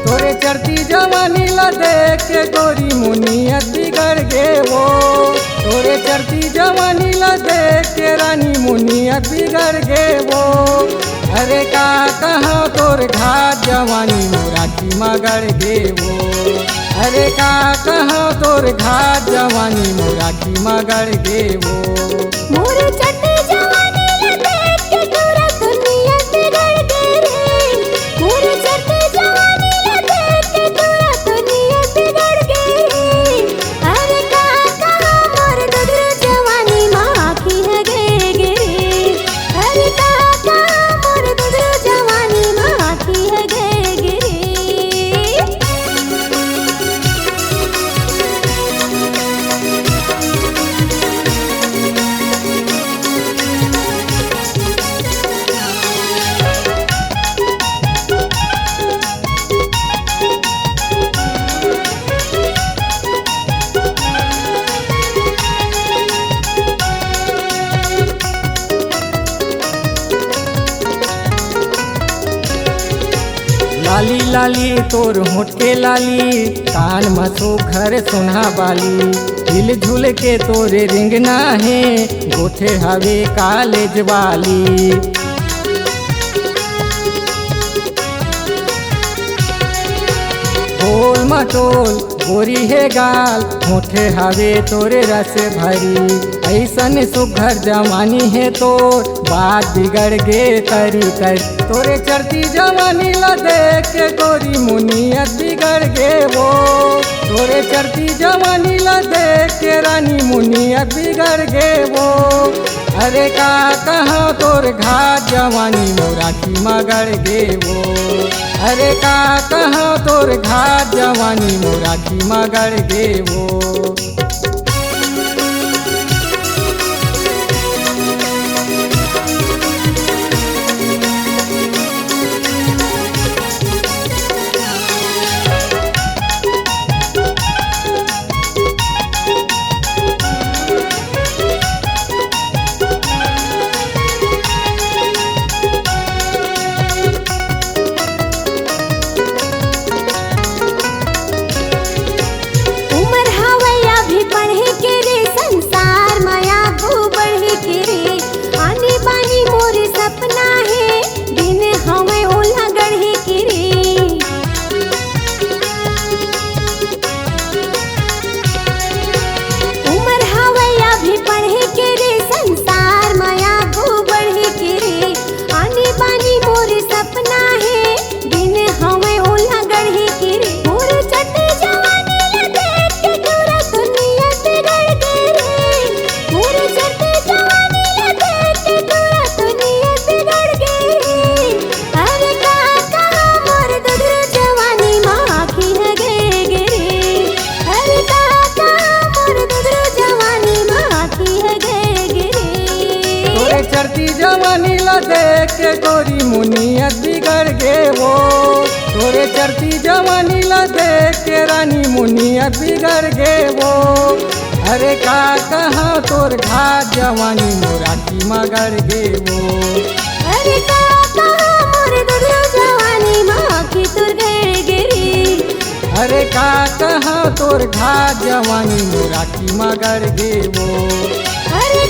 तोरे चढ़ती जवानी ला देख के गोरी मुनियत बिगड़ गे वो। तोरे चढ़ती जवानी ला देख के रानी मुनियत बिगड़ गे वो। अरे का कहाँ तोर घाट जवानी मोराठी मगड़ गे वो। अरे का कहाँ तोर घाट जवानी मोराठी मगड़ गे वो। मोरे चढ़ती जवानी ला देख के तोरा दुनिया बिगड़ गे रे। मोरे चढ़ती जवानी ला देख के तोरा दुनिया बिगड़ गे रे। अरे कहाँ मोर दुधरू जवानी माँ की है गे गे रे। अरे कहाँ मोर दुधरू जवानी माँ की है गे गे रे। लाली लाली तोर होठ के लाली, कान मसो घर सुना बाली। हिल झुल के तोरे रिंगना है, गोठे हवे कालेज वाली। गोल मटोल गोरी है गाल, होठे हवे तोरे रस भरी। ऐसन सुघर जवानी है तोर, बात बिगड़ गे तरी तरी। तोरे चढ़ती जवानी ला देख के गोरी मुनियत बिगड़ गे वो। तोरे चढ़ती जवानी ला देख के रानी मुनियत बिगड़ गे वो। अरे का कहाँ तोर घाट जवानी मोराठी मगड़ गे वो। अरे का कहाँ तोर घाट जवानी मोराठी मगड़ गे वो। उमर हवैया भी पढ़े के रे, संसार माया गो बढ़े के रे। आने बानी मोरे सपना है, दिन हमें ओला गढ़े के रे। उमर हवैया भी पढ़े के रे, संसार माया गो बढ़े के रे। आने बानी मोरे सपना है, दिन हमें ओला गढ़े के रे। मोरे चढ़ती जवानी ला देख के तोरा दुनिया बिगड़ गे रे। मोरे चढ़ती जवानी ला देख के तोरा दुनिया बिगड़ गे रे। अरे कहाँ मोर दुधरू जवानी माँ की है गे गे रे। अरे कहाँ मोर दुधरू जवानी माँ की है गे गे रे। तोरे चढ़ती जवानी ला देख के गोरी मुनियत बिगड़ गे वो। तोरे चढ़ती जवानी ला देख के रानी मुनियत बिगड़ गे वो। अरे का कहाँ तोर घाट जवानी मोराठी मगड़ गे वो। अरे कहाँ मोर दुधरू जवानी माँ की तुर गड़ गे रे। अरे का कहाँ तोर घाट जवानी मोराठी मगड़ गे वो। अरे